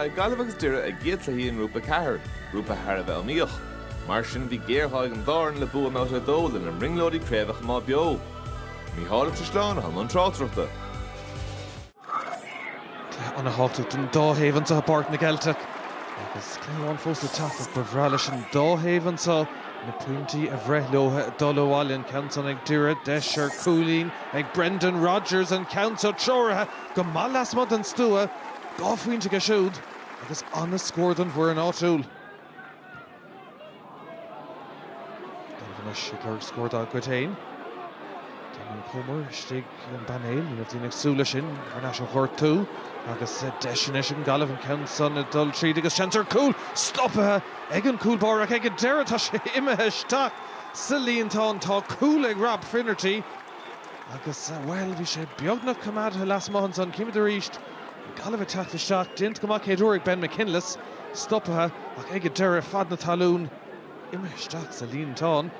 Tá Galway agus Doire a géad le híon Grúpa 4, Grúpa Thar bheith míoch. Mar sin bhí géarthaig an bharn le bua ná a dul in an ringlódí Craobh má beo. Ní hálamh sa sláán an trátrachta. An a háta den dáhéhann sa Spórt na Gaeltach. Agus cléháin fós le tapas bhrealis an dáhéhann sa na Buaicphointí a bhreithlóthe dulháilinn cansan ag Doire deisir Coolín ag Brendan Rodgers an cansa troirithe go malas mod an stua gáfuinte go siúd agus anna scór don bhuair an áitiúil. Don Sigur scór dá Guitéin. Don Comer stig an Banéil ní bhí ag súla sin ar nás an chóir tú agus deisinis an Galibh an cansan a dul tríd agus chancer cool stoppathe ag an coolbárach ag an Derry tá sé imethe isteach sa líontán tá cool ag Craobh Peile agus well bhí sé beagnach cumad las maithon san cimid a ríist Galibh teachta isteach dint go mac céadúir ag Ben McKinless stoppathe ach ag an Derry fad na talún imethe isteach sa líontán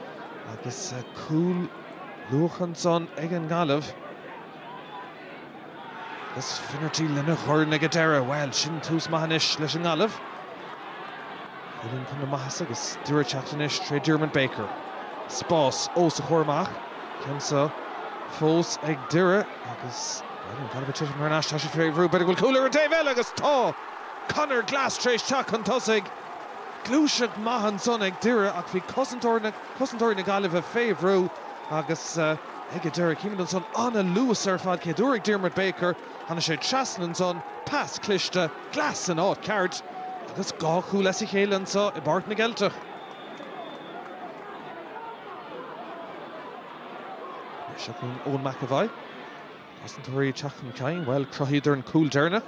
agus cool luchan san ag an Galibh. Agus Finnerty lena chóir ag a Derry, well, sin tús maithanish leis an Galibh. Chulinn chun na maithas agus Doire teachtanis tre Dermot Baker. Spás ó sa chóirmach, Kensa fós ag Doire agus well, an Galibh titim ar an tá sé fréomhrú, beidir bhfuil coolar a Dave agus tá Conor Glass trééis teach an tosig. Glúiseach maithan son ag Doire ach bhí cosantóir na Galibh a féomhrú agus ag a Derry cíimian son anna luas ar fad céadúir ag Dermot Baker anna sé trasnan son pas cliste Glass an áit ceart agus gá chúl leis I chéile sa I Spórt na Gaeltach. Seachún Owen McAvoy cosantóirí teach an cain well crothíidir an cool dernach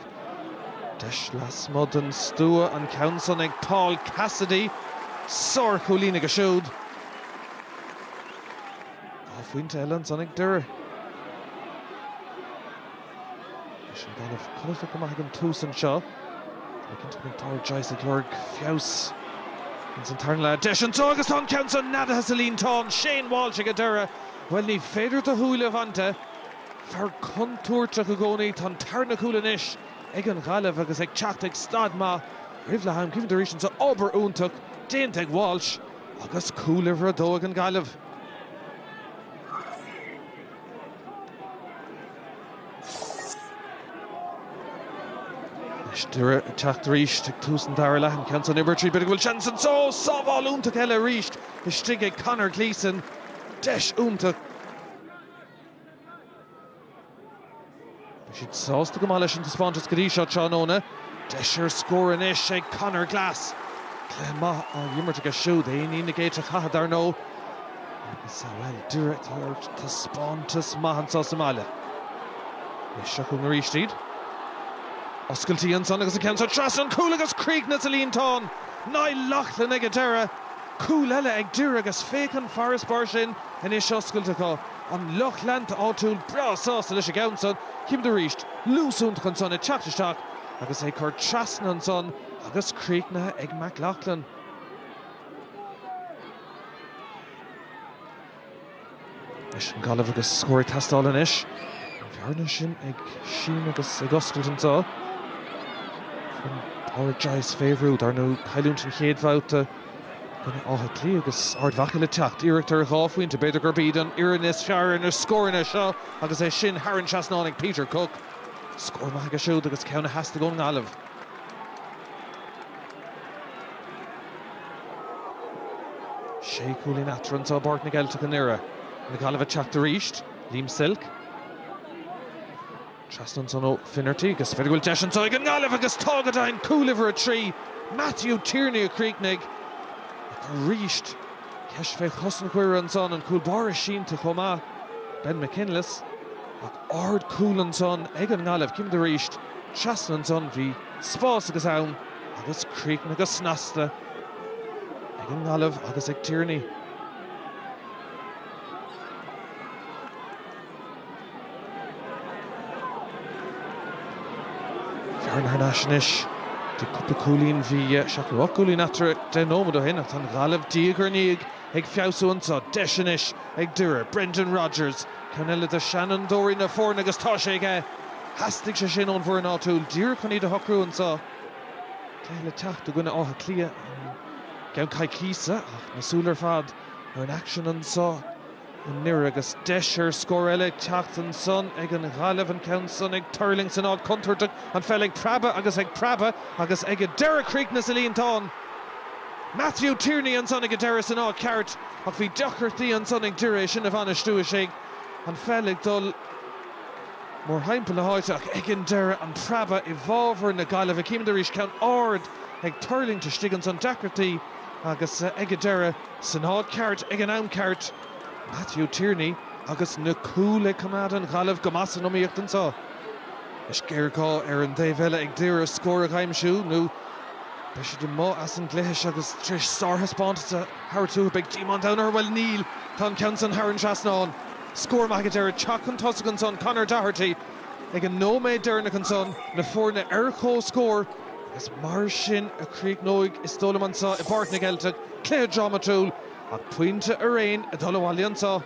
deis las mod an stua an cansan ag Paul Cassidy sár cholína go siúd Buaicphointí Ellen son ag Doire. Leis an Galibh chuileadh go maith an tús an seo. Leicinn ag Táir Joyce ag Lorg Fios. In san tarn le deis an tó agus tá cansan nada has a líontán Shane Walsh ag a Doire. Well ní féidir do thuúla bhainte fear contúirteach go gcónaí tá tarna cúla inis ag an Galibh agus ag teacht ag stad má ribh le haim cíimh de rísin sa obair úntaach déint ag Walsh agus cúlahar a dó ag an Galibh. Doire teacht ríist ag tús an Dara lehan cansan Ibertrí beidir bhfuil chansan so sábháil úntaach eile ríist is stig ag Conor Gleeson deis úntaach. Siad sásta go mála sin taspáintas go dtí seo tráóna deisir scór inis ag Conor Glass. Clé maith á dhimmarte go siúd aoní na géite chahad ar nó agus well Doire taspáintas maithan sa Somália. Is seachú na ríistíd. Oscailtí an son agus a cansa trasan cool agus creek na sa líontán. Ná lachlan ag a Doire. Cool eile ag Doire agus fécan Forest bar sin inis oscailteá. An loch lenta áitiúil breásásta leis a gceann cíimid a ríist lúsúntaach an son ag teachtasteach agus ag chuir trasan an son agus críocna ag McLaughlin. Leis an Galibh agus scóir tastáil inis. Bhearna sin ag sin agus ag oscailtantá. Táir Joyce féhrúd ar nó cailúnt an chéad bhabhta gona átha clí agus ardmhacha le teacht iireachtar Buaicphointí beidir gur bíd an iireannis fearan ar scóirna seo agus é sin Harran Chasnáin ag Peter Cook. Scór maithe go siúd agus ceanna heasta go Galibh. Sé cúlín atran tá Spórt na Gaeltach an Doire. Na Galibh a teacht a ríist, Liam Silk. Trasnan son ó Finnerty agus feidir bhfuil deis an tá ag an Galibh agus tágadain cúlahar a trí Matthew Tierney a críocnig. Ríist ceis fé chosan cuir an son an coolbáir sínta chomá Ben McKinless ach ard cool an son ag an Galibh cíimid a ríist trasnan an son bhí spás agus ann agus críocna agus snasta ag an Galibh agus ag Tierney. Fearan Harnáisinis de cúpla cúlín bhí seachú cúlín atra den nómad ó hin ach an Galibh díogar níag ag fiosún sa deisinis ag Doire Brendan Rodgers ceann eile de Shannon Dory na fórna agus tá sé ag hastig sé sin ón bhuair an áitiúil dír chun iad a hocrúin sa Céile teach do gine átha clia gan cai císa ach na súlar fad ar an action an sa an nir agus deisir scór eile teacht an son ag an Gaillimh an count son ag turling san ád contortach an fel ag Craobh agus ag a Derry Creek na sa líontán. Matthew Tierney an son ag a Derry san ád ceart ach bhí deachirtaí an son ag Derry sin a bhanis dúis an fel ag dul mór haimpel a háiteach ag an Derry an Craobh I bhábhar na Gaillimh a cíim éis count ard ag turling to stig an son deachirtaí agus ag a Derry san ád ceart ag an am ceart. Matthew Tierney agus na cúla cumad an Gaillimh go mass an omíocht an sa. Is géirá ar an déhheile ag dtír a scór a ghaimisiú nó be si de má as an gléis agus tris sartha spántasa Hartú beag Dímon down ar bhfuil níl tá cean san HÉireann seasnáin. Scór maith Derry teach an tosa an son Conor Doherty ag an nóméid Derry an son na fórna airchó scór agus mar sin a críoc nóig is dóla man sa I bart na Gaeltach Cléad Drama Tool ach puinte a réin a dul bháil an sa.